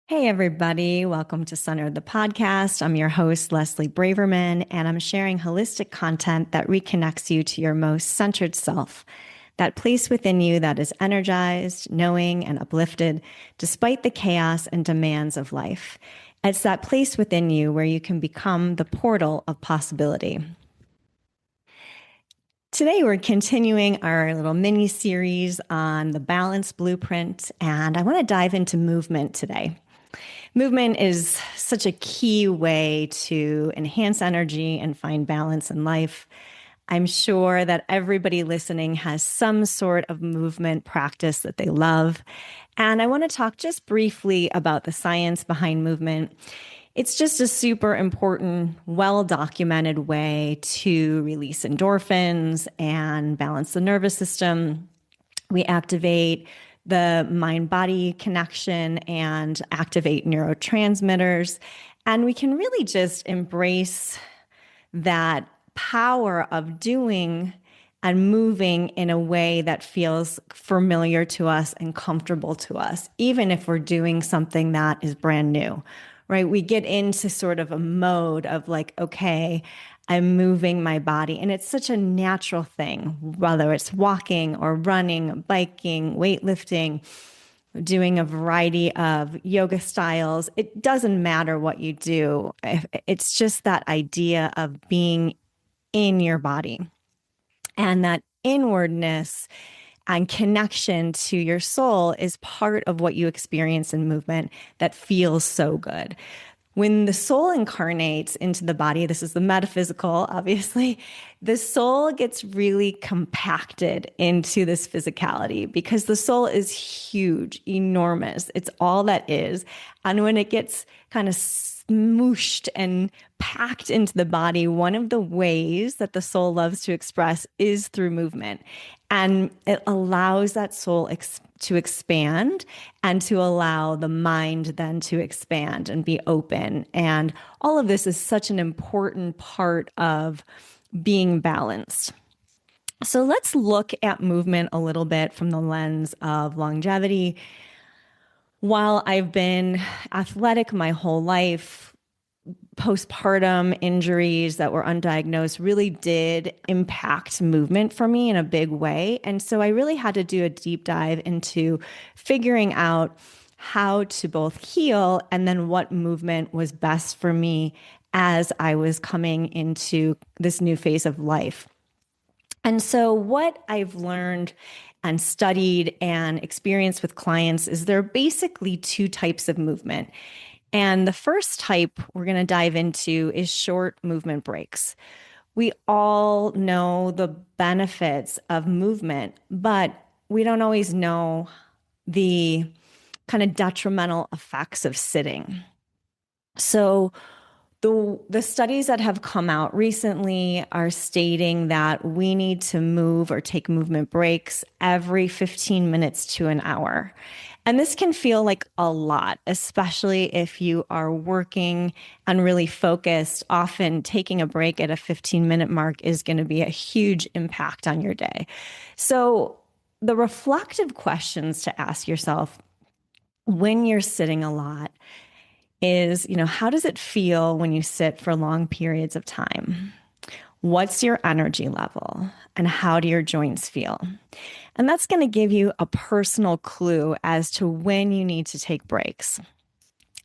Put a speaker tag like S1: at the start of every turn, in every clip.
S1: Hey, everybody. Welcome to Center the podcast. I'm your host, Leslie Braverman, and I'm sharing holistic content that reconnects you to your most centered self, that place within you that is energized, knowing, and uplifted despite the chaos and demands of life. It's that place within you where you can become the portal of possibility. Today, we're continuing our little mini series on the balance blueprint, and I want to dive into movement today. Movement is such a key way to enhance energy and find balance in life. I'm sure that everybody listening has some sort of movement practice that they love. And I want to talk just briefly about the science behind movement. It's just a super important, well documented way to release endorphins and balance the nervous system. We activate the mind body connection and activate neurotransmitters. And we can really just embrace that power of doing and moving in a way that feels familiar to us and comfortable to us, even if we're doing something that is brand new, right? We get into sort of a mode of like, okay, I'm moving my body. And it's such a natural thing, whether it's walking or running, biking, weightlifting, doing a variety of yoga styles. It doesn't matter what you do. It's just that idea of being in your body and that inwardness and connection to your soul is part of what you experience in movement that feels so good. When the soul incarnates into the body, this is the metaphysical, obviously, the soul gets really compacted into this physicality because the soul is huge, enormous. It's all that is. And when it gets kind of smooshed and packed into the body, one of the ways that the soul loves to express is through movement. And it allows that soul to expand and to allow the mind then to expand and be open. And all of this is such an important part of being balanced. So let's look at movement a little bit from the lens of longevity. While I've been athletic my whole life, postpartum injuries that were undiagnosed really did impact movement for me in a big way. And so I really had to do a deep dive into figuring out how to both heal and then what movement was best for me as I was coming into this new phase of life. And so, what I've learned and studied and experienced with clients is there are basically two types of movement. And the first type we're going to dive into is short movement breaks. We all know the benefits of movement, but we don't always know the kind of detrimental effects of sitting. So, the studies that have come out recently are stating that we need to move or take movement breaks every 15 minutes to an hour. And this can feel like a lot, especially if you are working and really focused. Often taking a break at a 15-minute mark is going to be a huge impact on your day. So the reflective questions to ask yourself when you're sitting a lot is, how does it feel when you sit for long periods of time? What's your energy level and how do your joints feel? And that's going to give you a personal clue as to when you need to take breaks.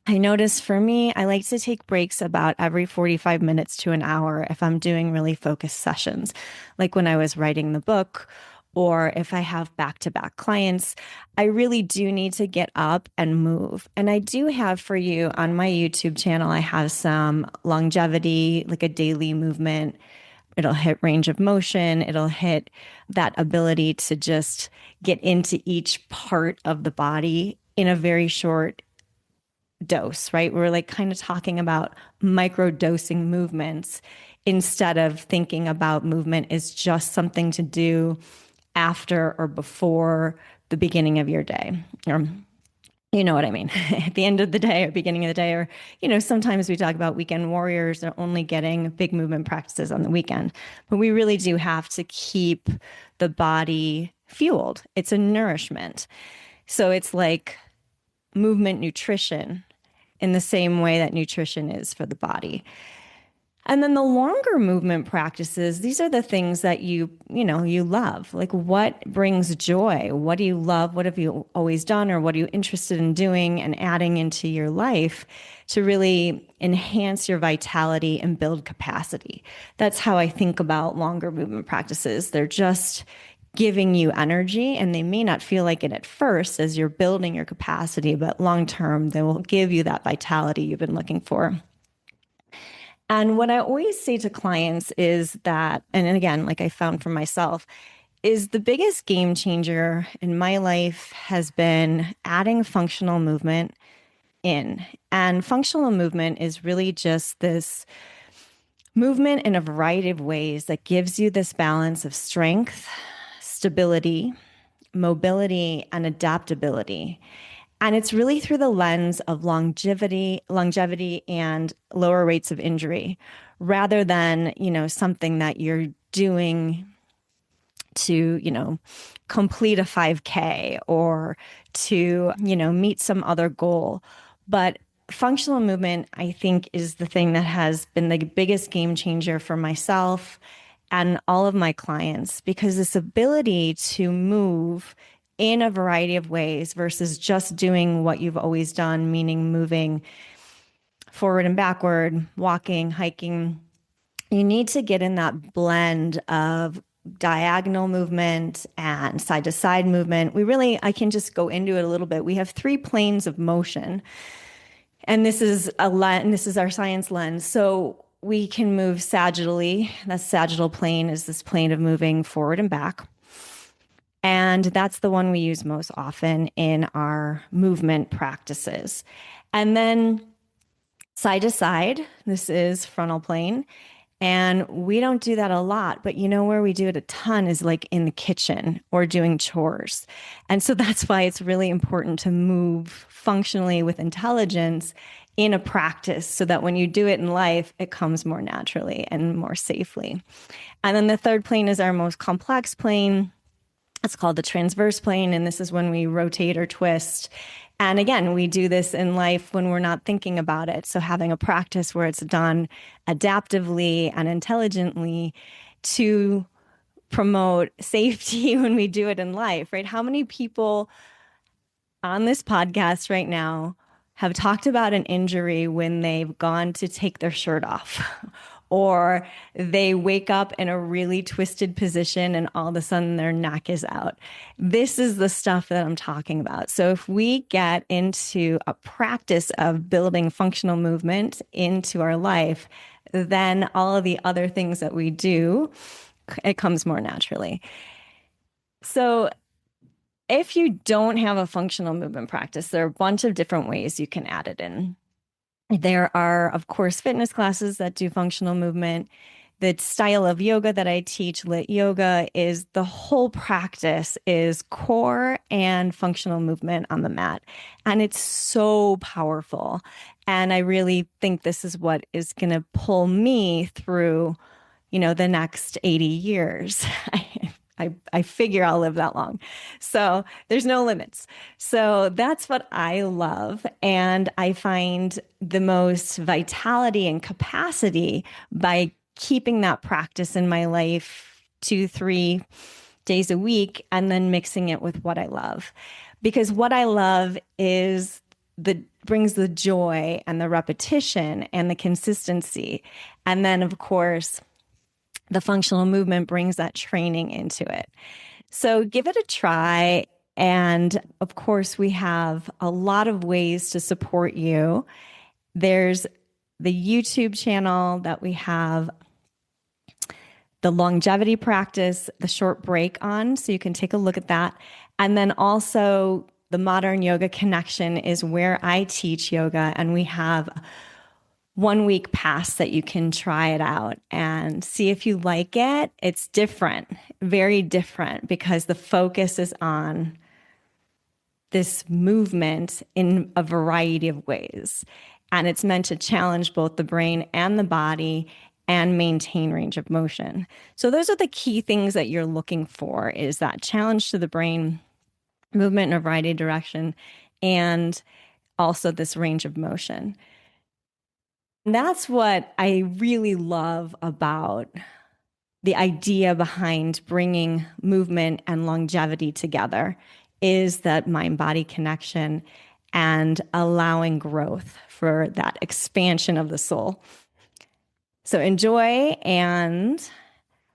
S1: I notice for me, I like to take breaks about every 45 minutes to an hour if I'm doing really focused sessions, like when I was writing the book or if I have back-to-back clients. I really do need to get up and move. And I do have for you on my YouTube channel, I have some longevity, like a daily movement. It'll hit range of motion. It'll hit that ability to just get into each part of the body in a very short dose, right? We're like kind of talking about micro dosing movements instead of thinking about movement as just something to do after or before the beginning of your day. Or you know what I mean? At the end of the day or beginning of the day, or, sometimes we talk about weekend warriors are only getting big movement practices on the weekend, but we really do have to keep the body fueled. It's a nourishment. So it's like movement nutrition in the same way that nutrition is for the body. And then the longer movement practices, these are the things that you love. Like what brings joy? What do you love? What have you always done or what are you interested in doing and adding into your life to really enhance your vitality and build capacity? That's how I think about longer movement practices. They're just giving you energy and they may not feel like it at first as you're building your capacity, but long term, they will give you that vitality you've been looking for. And what I always say to clients is that, and again, like I found for myself, is the biggest game changer in my life has been adding functional movement in. And functional movement is really just this movement in a variety of ways that gives you this balance of strength, stability, mobility, and adaptability. And it's really through the lens of longevity and lower rates of injury rather than, something that you're doing to, complete a 5K or to, meet some other goal. But functional movement, I think, is the thing that has been the biggest game changer for myself and all of my clients because this ability to move in a variety of ways versus just doing what you've always done, meaning moving forward and backward, walking, hiking. You need to get in that blend of diagonal movement and side to side movement. I can just go into it a little bit. We have three planes of motion, and this is our science lens. So we can move sagittally. That sagittal plane is this plane of moving forward and back. And that's the one we use most often in our movement practices. And then side to side, this is frontal plane. And we don't do that a lot, but where we do it a ton is like in the kitchen or doing chores. And so that's why it's really important to move functionally with intelligence in a practice so that when you do it in life, it comes more naturally and more safely. And then the third plane is our most complex plane. It's called the transverse plane, and this is when we rotate or twist. And again, we do this in life when we're not thinking about it. So having a practice where it's done adaptively and intelligently to promote safety when we do it in life, right? How many people on this podcast right now have talked about an injury when they've gone to take their shirt off or they wake up in a really twisted position and all of a sudden their neck is out? This is the stuff that I'm talking about. So if we get into a practice of building functional movement into our life, then all of the other things that we do, it comes more naturally. So if you don't have a functional movement practice, there are a bunch of different ways you can add it in. There are, of course, fitness classes that do functional movement. The style of yoga that I teach, lit yoga, is the whole practice is core and functional movement on the mat. And it's so powerful. And I really think this is what is going to pull me through, the next 80 years. I figure I'll live that long. So there's no limits. So that's what I love. And I find the most vitality and capacity by keeping that practice in my life 2-3 days a week and then mixing it with what I love. Because what I love is brings the joy and the repetition and the consistency. And then, of course, the functional movement brings that training into it. So give it a try. And of course, we have a lot of ways to support you. There's the YouTube channel that we have the longevity practice, the short break on, so you can take a look at that. And then also the Modern Yoga Connection is where I teach yoga, and we have 1 week pass that you can try it out and see if you like it. It's different, very different, because the focus is on this movement in a variety of ways. And it's meant to challenge both the brain and the body and maintain range of motion. So those are the key things that you're looking for, is that challenge to the brain, movement in a variety of direction, and also this range of motion. And that's what I really love about the idea behind bringing movement and longevity together is that mind-body connection and allowing growth for that expansion of the soul. So enjoy and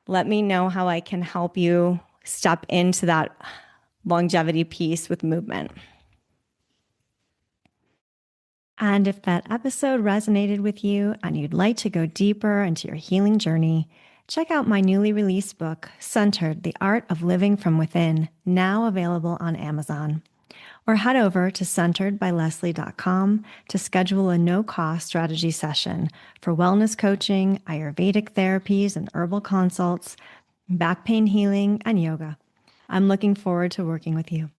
S1: let me know how I can help you step into that longevity piece with movement. And if that episode resonated with you and you'd like to go deeper into your healing journey, check out my newly released book, Centered: The Art of Living from Within, now available on Amazon. Or head over to centeredbyleslie.com to schedule a no-cost strategy session for wellness coaching, Ayurvedic therapies and herbal consults, back pain healing, and yoga. I'm looking forward to working with you.